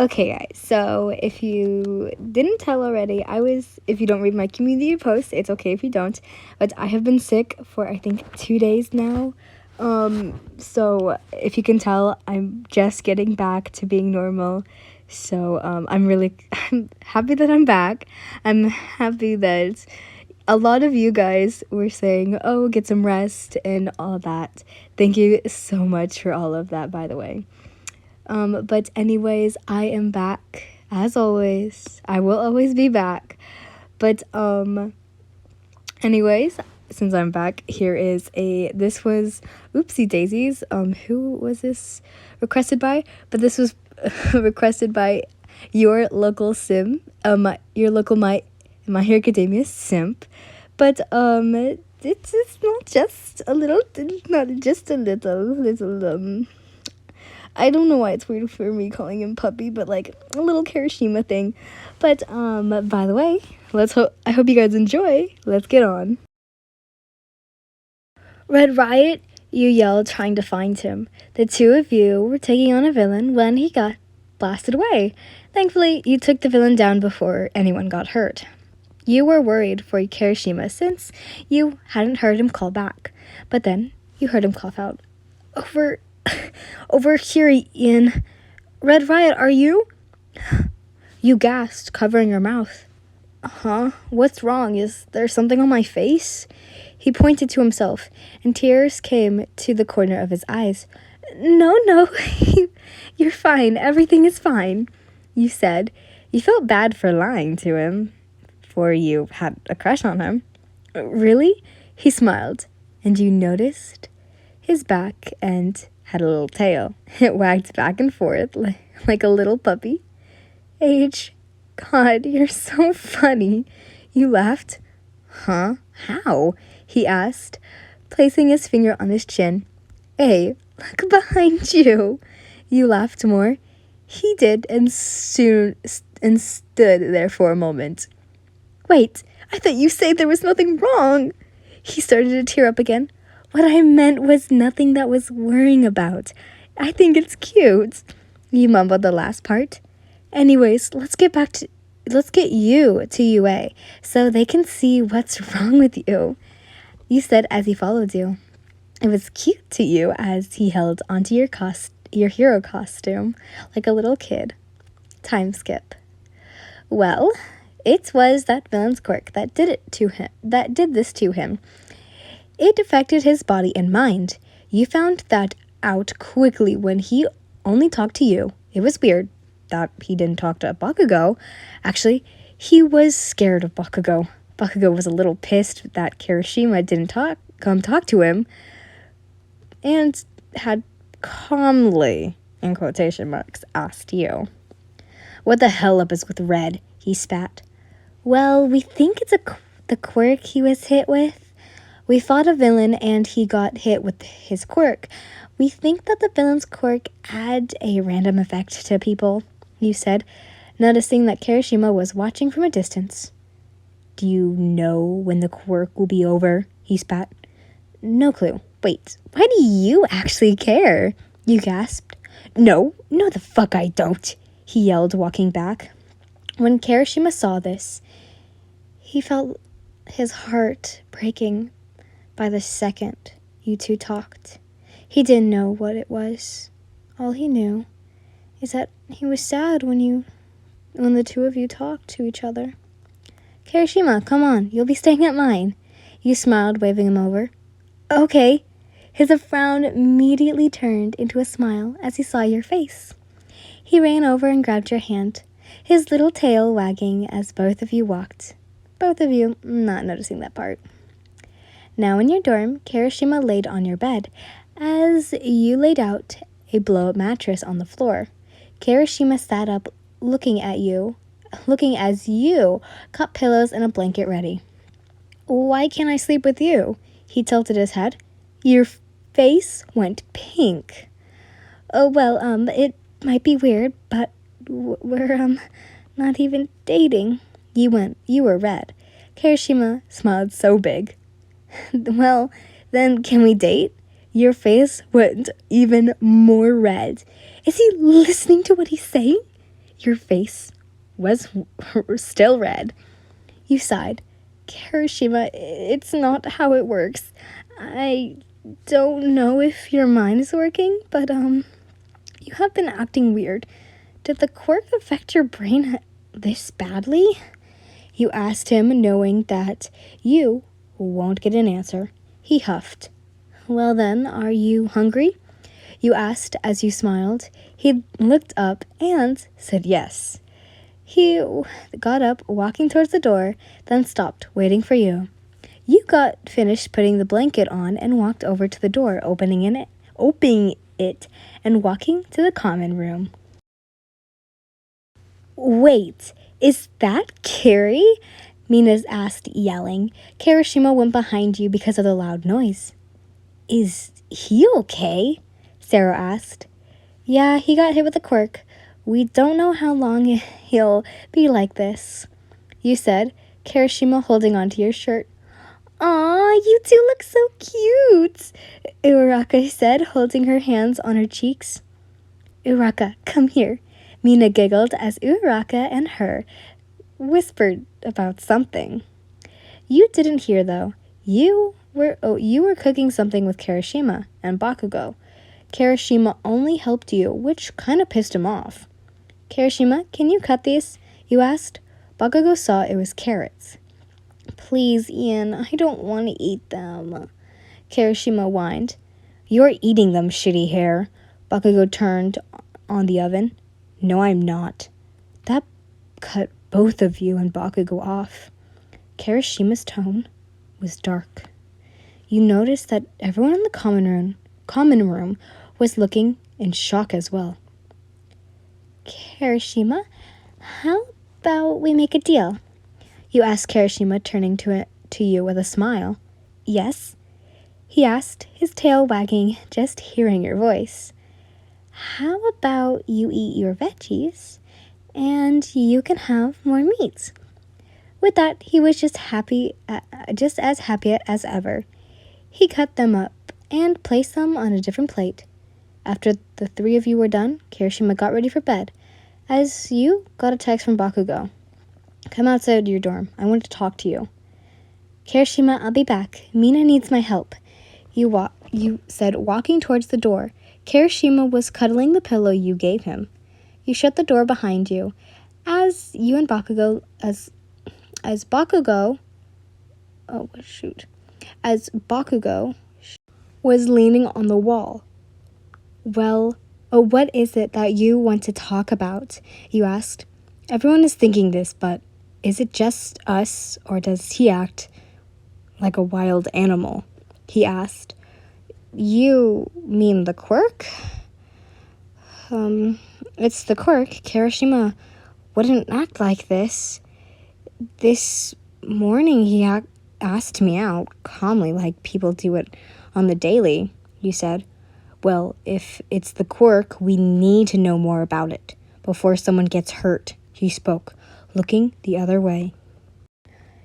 Okay, guys, so if you didn't tell already, if you don't read my community post, it's okay if you don't, but I have been sick for, I think, 2 days now. So if you can tell, I'm just getting back to being normal. So, I'm happy that I'm back. I'm happy that a lot of you guys were saying, oh, get some rest and all that. Thank you so much for all of that, by the way. But anyways, I am back as always. I will always be back. But anyways, since I'm back, this was oopsie daisies. Who was this requested by? But this was requested by your local your local My Hero Academia simp. But it's not just a little I don't know why it's weird for me calling him puppy, but like a little Kirishima thing. But by the way, I hope you guys enjoy. Let's get on. Red Riot, you yelled, trying to find him. The two of you were taking on a villain when he got blasted away. Thankfully, you took the villain down before anyone got hurt. You were worried for Kirishima since you hadn't heard him call back. But then you heard him cough out, Over here, Ian. Red Riot, are you? You gasped, covering your mouth. Huh? What's wrong? Is there something on my face? He pointed to himself, and tears came to the corner of his eyes. No, you're fine. Everything is fine, you said. You felt bad for lying to him, for you had a crush on him. Really? He smiled, and you noticed his back and had a little tail. It wagged back and forth like a little puppy. God, you're so funny. You laughed. Huh? How? He asked, placing his finger on his chin. Hey, look behind you. You laughed more. He did, and stood there for a moment. Wait, I thought you said there was nothing wrong. He started to tear up again. What I meant was nothing that was worrying about. I think it's cute. You mumbled the last part. Anyways, let's get you to UA so they can see what's wrong with you, you said as he followed you. It was cute to you as he held onto your hero costume like a little kid. Time skip. Well, it was that villain's quirk that did this to him. It affected his body and mind. You found that out quickly when he only talked to you. It was weird that he didn't talk to Bakugo. Actually, he was scared of Bakugo. Bakugo was a little pissed that Kirishima didn't come talk to him, and had calmly, in quotation marks, asked you. What the hell up is with Red? He spat. Well, we think it's the quirk he was hit with. We fought a villain and he got hit with his quirk. We think that the villain's quirk had a random effect to people, you said, noticing that Kirishima was watching from a distance. Do you know when the quirk will be over? He spat. No clue. Wait, why do you actually care? You gasped. No the fuck I don't, he yelled, walking back. When Kirishima saw this, he felt his heart breaking. By the second you two talked, he didn't know what it was. All he knew is that he was sad when the two of you talked to each other. Kirishima, come on, you'll be staying at mine. You smiled, waving him over. Okay. His frown immediately turned into a smile as he saw your face. He ran over and grabbed your hand, his little tail wagging as both of you walked. Both of you not noticing that part. Now in your dorm, Kirishima laid on your bed as you laid out a blow-up mattress on the floor. Kirishima sat up, looking as you got pillows and a blanket ready. Why can't I sleep with you? He tilted his head. Your face went pink. Oh, well, it might be weird, but we're, not even dating. You were red. Kirishima smiled so big. Well, then can we date? Your face went even more red. Is he listening to what he's saying? Your face was still red. You sighed. Kirishima, it's not how it works. I don't know if your mind is working, but, you have been acting weird. Did the quirk affect your brain this badly? You asked him, knowing that you won't get an answer. He huffed. Well then, are you hungry? You asked as you smiled. He looked up and said yes. He got up, walking towards the door, then stopped, waiting for you. You got finished putting the blanket on and walked over to the door, opening it, and walking to the common room. Wait, is that Carrie? Mina asked, yelling. Kirishima went behind you because of the loud noise. Is he okay? Sarah asked. Yeah, he got hit with a quirk. We don't know how long he'll be like this, you said, Kirishima holding onto your shirt. Aw, you two look so cute, Uraraka said, holding her hands on her cheeks. Uraraka, come here. Mina giggled as Uraraka and her whispered about something. You didn't hear, though. You were cooking something with Kirishima and Bakugo. Kirishima only helped you, which kind of pissed him off. Kirishima, can you cut these? You asked. Bakugo saw it was carrots. Please, Ian, I don't want to eat them. Kirishima whined. You're eating them, shitty hair. Bakugo turned on the oven. No, I'm not. That cut both of you and Bakugo off. Kirishima's tone was dark. You noticed that everyone in the common room was looking in shock as well. Kirishima, how about we make a deal? You asked Kirishima, turning to you with a smile. Yes? He asked, his tail wagging, just hearing your voice. How about you eat your veggies, and you can have more meat? With that, he was just as happy as ever. He cut them up and placed them on a different plate. After the three of you were done, Kirishima got ready for bed, as you got a text from Bakugo. Come outside your dorm. I want to talk to you. Kirishima, I'll be back. Mina needs my help. You said, walking towards the door. Kirishima was cuddling the pillow you gave him. You shut the door behind you. As Bakugo was leaning on the wall. Well, what is it that you want to talk about? You asked. Everyone is thinking this, but is it just us, or does he act like a wild animal? He asked. You mean the quirk? It's the quirk. Kirishima wouldn't act like this. This morning he asked me out, calmly, like people do it on the daily, you said. Well, if it's the quirk, we need to know more about it before someone gets hurt, he spoke, looking the other way.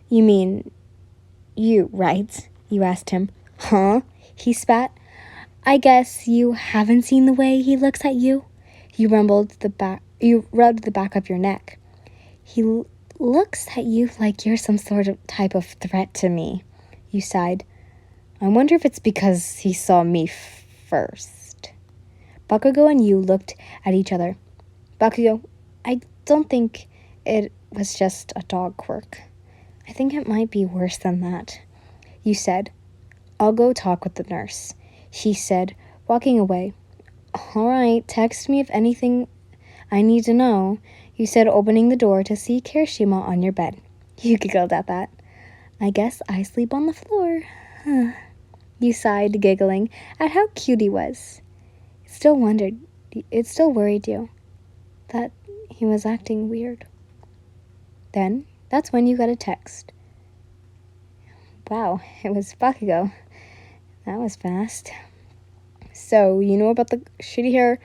You mean you, right? You asked him. Huh? He spat. I guess you haven't seen the way he looks at you? You rubbed the back of your neck. He looks at you like you're some sort of type of threat to me. You sighed. I wonder if it's because he saw me first. Bakugo and you looked at each other. Bakugo, I don't think it was just a dog quirk. I think it might be worse than that. You said. I'll go talk with the nurse. He said, walking away. All right, text me if anything I need to know, you said, opening the door to see Kirishima on your bed. You giggled at that. I guess I sleep on the floor. You sighed, giggling at how cute he was. It still worried you that he was acting weird. Then, that's when you got a text. Wow, it was Bakugo. That was fast. So, you know about the shitty hair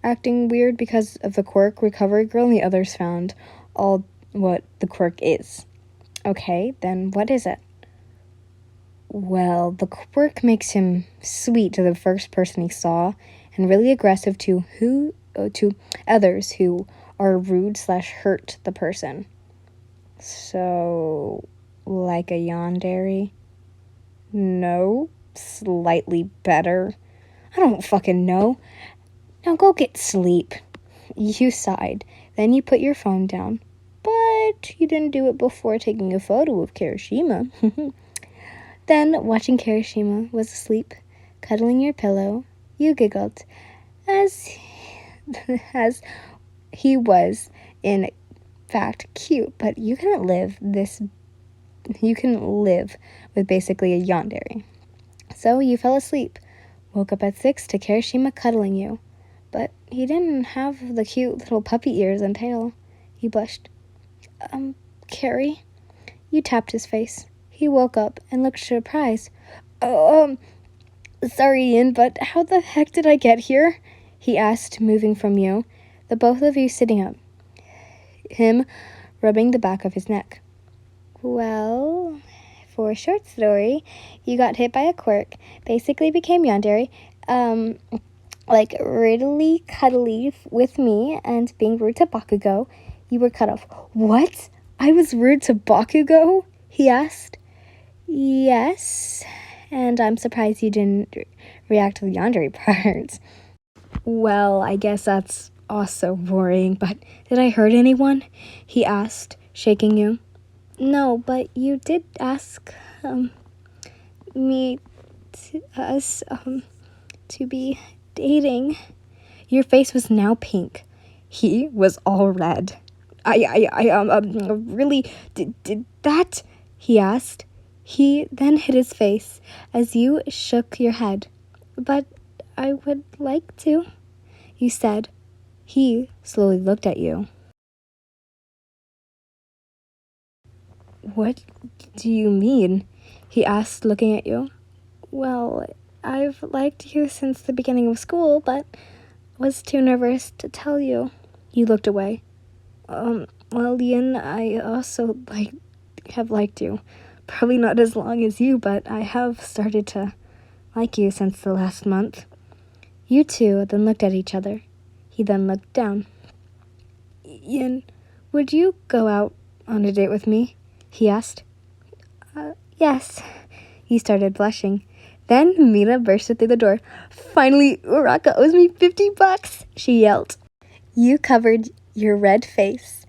acting weird because of the quirk recovery girl, and the others found all what the quirk is. Okay, then what is it? Well, the quirk makes him sweet to the first person he saw and really aggressive to others who or rude/hurt the person. So, like a yandere? No, slightly better. I don't fucking know. Now go get sleep. You sighed. Then you put your phone down. But you didn't do it before taking a photo of Kirishima. Then, watching Kirishima was asleep, cuddling your pillow, you giggled, as as he was, in fact, cute, but you couldn't live with basically a yandere. So you fell asleep, woke up at 6 to Kirishima cuddling you. But he didn't have the cute little puppy ears and tail. He blushed. Carrie? You tapped his face. He woke up and looked surprised. Sorry, Ian, but how the heck did I get here? He asked, moving from you, the both of you sitting up, him rubbing the back of his neck. Well, for a short story, you got hit by a quirk, basically became yandere, like really cuddly with me and being rude to Bakugo. You were cut off. What? I was rude to Bakugo? He asked. Yes, and I'm surprised you didn't react to the yandere part. Well, I guess that's also boring, but did I hurt anyone? He asked, shaking you. No, but you did ask us to be dating. Your face was now pink. He was all red. Really did that? He asked. He then hid his face as you shook your head. But I would like to, you said. He slowly looked at you. What do you mean? He asked, looking at you. Well, I've liked you since the beginning of school, but was too nervous to tell you. You looked away. Well, Ian, I also have liked you. Probably not as long as you, but I have started to like you since the last month. You two then looked at each other. He then looked down. Ian, would you go out on a date with me? He asked. Yes. He started blushing. Then Mina burst through the door. Finally, Uraka owes me $50, she yelled. You covered your red face.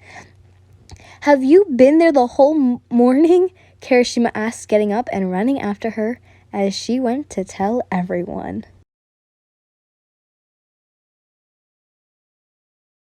Have you been there the whole morning? Kirishima asked, getting up and running after her as she went to tell everyone.